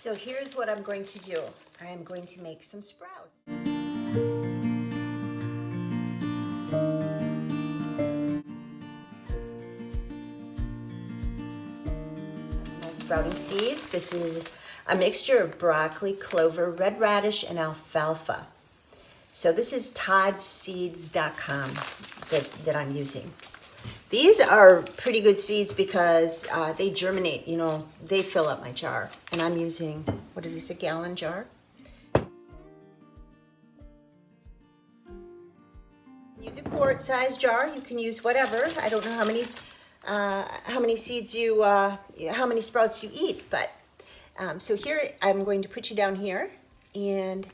So here's what I'm going to do. I am going to make some sprouts. My sprouting seeds. This is a mixture of broccoli, clover, red radish, and alfalfa. So this is toddseeds.com that I'm using. These are pretty good seeds because they germinate, you know, they fill up my jar. And I'm using, what is this, a gallon jar? Use a quart size jar. You can use whatever. I don't know how many seeds you, how many sprouts you eat, but so here I'm going to put you down here, and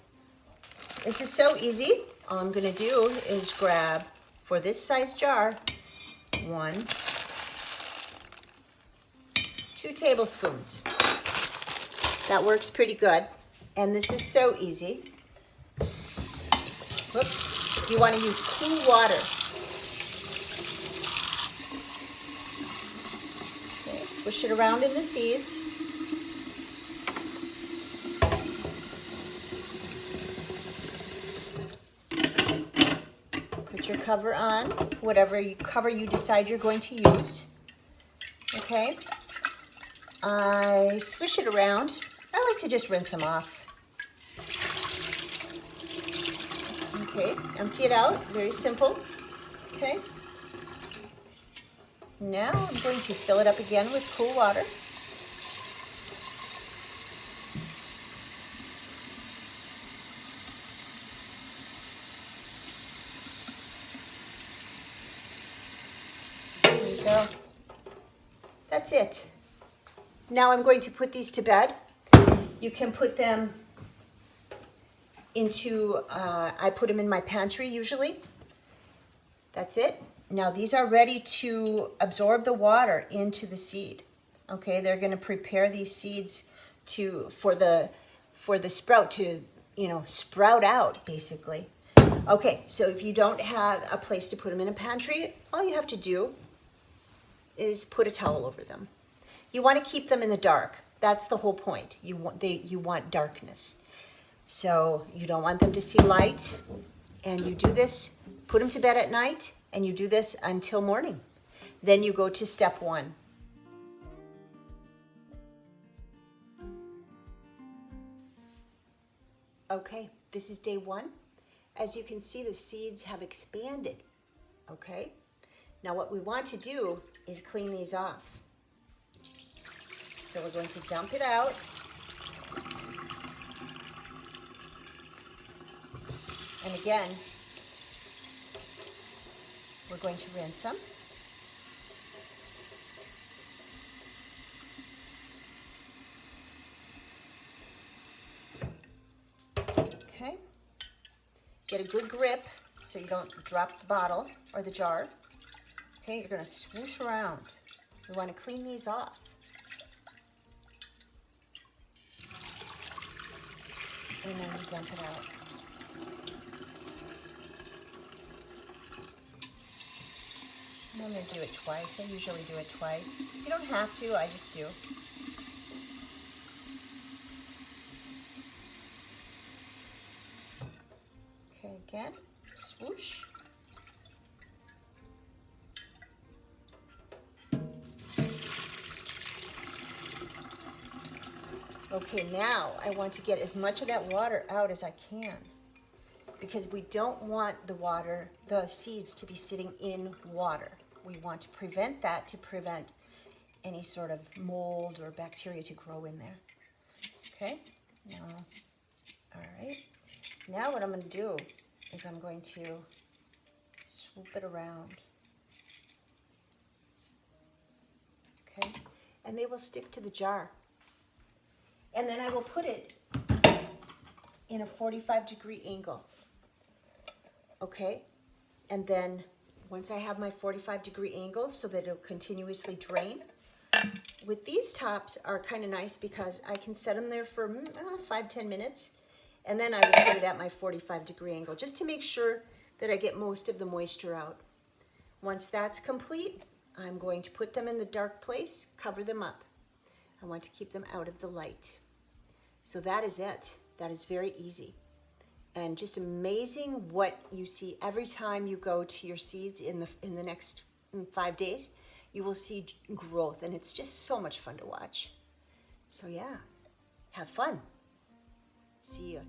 this is so easy. All I'm going to do is grab, for this size jar, 2 tablespoons. That works pretty good, and this is so easy. Whoops. You want to use cool water. Okay, swish it around in the seeds. Put your cover on, whatever cover you decide you're going to use. Okay. I swish it around. I like to just rinse them off. Okay, empty it out, very simple. Okay. Now I'm going to fill it up again with cool water. There you go. That's it. Now I'm going to put these to bed. You can put them into, I put them in my pantry usually. That's it. Now these are ready to absorb the water into the seed. Okay, they're going to prepare these seeds for the sprout to, you know, sprout out basically. Okay, so if you don't have a place to put them in a pantry, all you have to do is put a towel over them. You want to keep them in the dark. That's the whole point. You want darkness. So you don't want them to see light, and you do this, put them to bed at night, and you do this until morning. Then you go to step 1. Okay, this is day 1. As you can see, the seeds have expanded. Okay, now what we want to do is clean these off. So we're going to dump it out. And again, we're going to rinse them. Okay. Get a good grip so you don't drop the bottle or the jar. Okay, you're going to swoosh around. We want to clean these off. And then you dump it out. I'm going to do it twice. I usually do it twice. You don't have to, I just do. Okay, again, swoosh. Okay, now I want to get as much of that water out as I can, because we don't want the seeds to be sitting in water. We want to prevent that, to prevent any sort of mold or bacteria to grow in there. Okay, now, all right. Now what I'm going to do is I'm going to swoop it around. Okay, and they will stick to the jar. And then I will put it in a 45-degree angle. Okay, and then once I have my 45-degree angle so that it'll continuously drain, with these tops are kind of nice because I can set them there for 5-10 minutes, and then I will put it at my 45-degree angle just to make sure that I get most of the moisture out. Once that's complete, I'm going to put them in the dark place, cover them up. I want to keep them out of the light. So that is it. That is very easy. And just amazing what you see every time you go to your seeds in the next 5 days. You will see growth, and it's just so much fun to watch. So yeah, have fun. See you.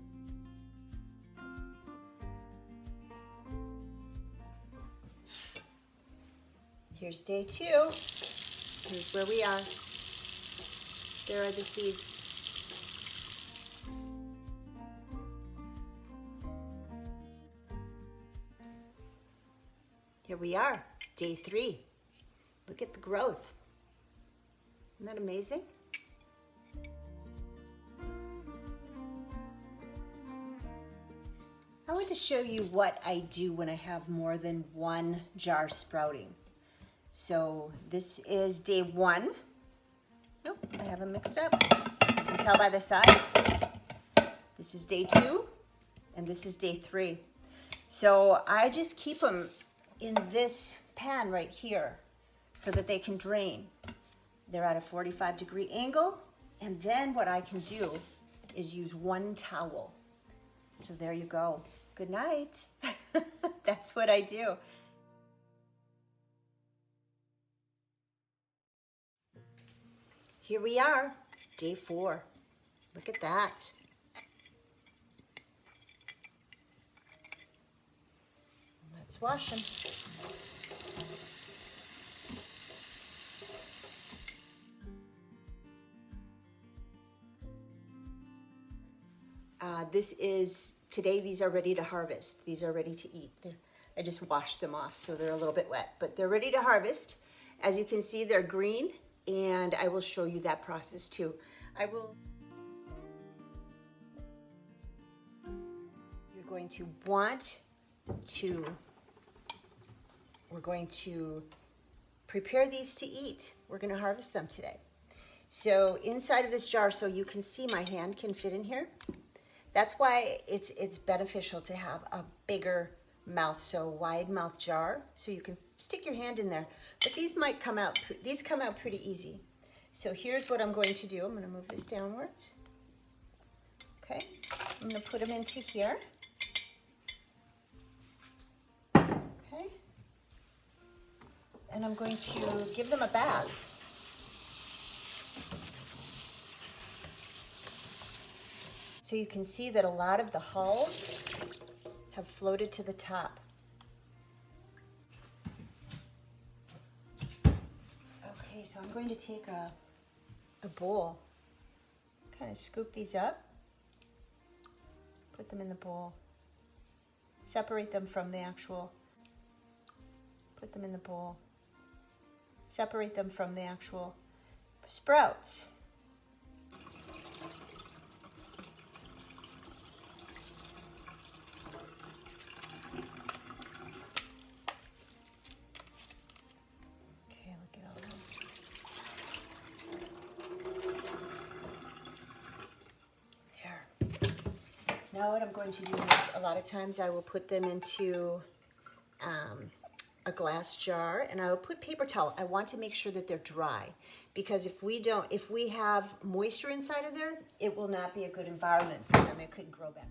Here's day 2. Here's where we are. There are the seeds. Here we are, day 3. Look at the growth. Isn't that amazing? I want to show you what I do when I have more than one jar sprouting. So this is day 1. Nope, I have them mixed up. You can tell by the size. This is day 2, and this is day 3. So I just keep them in this pan right here so that they can drain. They're at a 45-degree angle, and then what I can do is use one towel. So there you go. Good night. That's what I do. Here we are, day 4. Look at that. Let's wash them. Today these are ready to harvest. These are ready to eat. I just washed them off, so they're a little bit wet, but they're ready to harvest. As you can see, they're green, and I will show you that process too. You're going to we're going to prepare these to eat. We're going to harvest them today. So inside of this jar, so you can see my hand can fit in here. That's why it's beneficial to have a bigger mouth, so wide mouth jar, so you can stick your hand in there. But these come out pretty easy. So here's what I'm going to do. I'm going to move this downwards. Okay, I'm going to put them into here. Okay, and I'm going to give them a bath. So you can see that a lot of the hulls have floated to the top. Okay, so I'm going to take a bowl, kind of scoop these up, put them in the bowl, separate them from the actual, put them in the bowl, separate them from the actual sprouts. Now what I'm going to do is, a lot of times I will put them into a glass jar, and I will put paper towel. I want to make sure that they're dry, because if we have moisture inside of there, it will not be a good environment for them. It could grow back.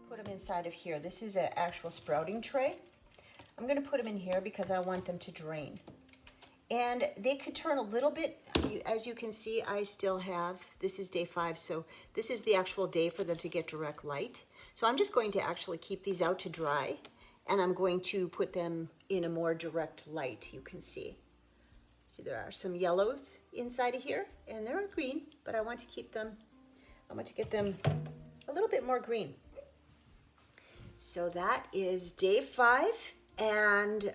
Put them inside of here. This is an actual sprouting tray. I'm going to put them in here because I want them to drain. And they could turn a little bit. As you can see, I still have, this is day 5, so this is the actual day for them to get direct light. So I'm just going to actually keep these out to dry, and I'm going to put them in a more direct light, you can see. See, there are some yellows inside of here, and there are green, but I want to keep them, I want to get them a little bit more green. So that is day 5. And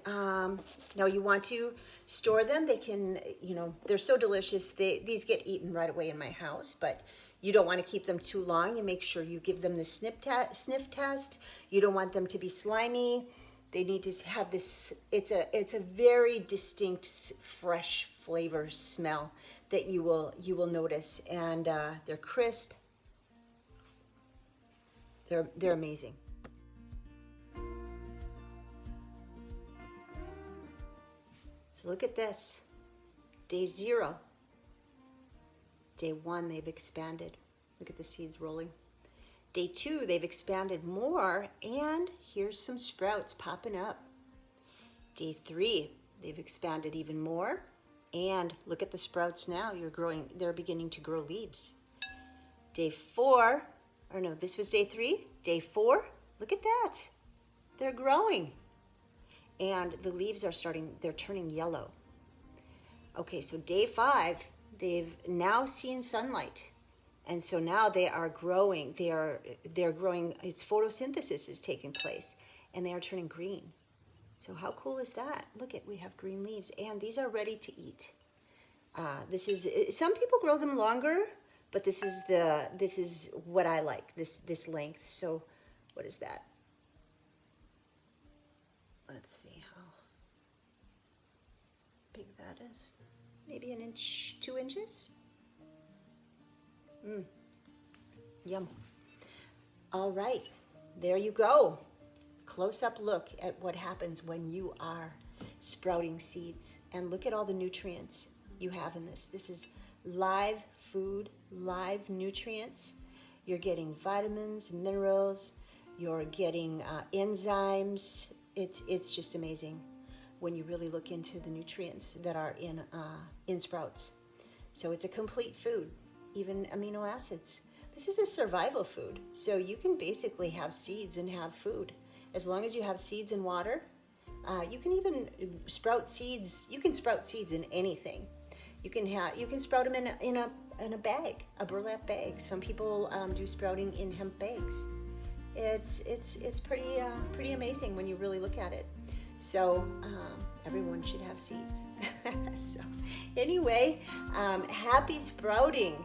now you want to store them. They can, they're so delicious. These get eaten right away in my house, but you don't want to keep them too long. You make sure you give them the sniff test. You don't want them to be slimy. They need to have this, it's a very distinct, fresh flavor smell that you will notice. And they're crisp. They're amazing. So look at this. Day 0. Day 1, they've expanded. Look at the seeds rolling. Day 2, they've expanded more, and here's some sprouts popping up. Day 3, they've expanded even more, and look at the sprouts now. They're beginning to grow leaves. Day 4, or no, this was day 3. Day 4, look at that. They're growing. And the leaves they're turning yellow. Okay, so day 5, they've now seen sunlight. And so now they are growing. They're growing. It's photosynthesis is taking place, and they are turning green. So how cool is that? Look we have green leaves, and these are ready to eat. Some people grow them longer, but this is what I like, this length. So what is that? Let's see how big that is. Maybe an inch, 2 inches. Yum. All right, there you go. Close-up look at what happens when you are sprouting seeds. And look at all the nutrients you have in this. This is live food, live nutrients. You're getting vitamins, minerals. You're getting enzymes. It's just amazing when you really look into the nutrients that are in sprouts. So it's a complete food, even amino acids. This is a survival food. So you can basically have seeds and have food. As long as you have seeds and water, you can even sprout seeds. You can sprout seeds in anything. You can sprout them in a bag, a burlap bag. Some people do sprouting in hemp bags. It's pretty amazing when you really look at it. So everyone should have seeds. So anyway, happy sprouting.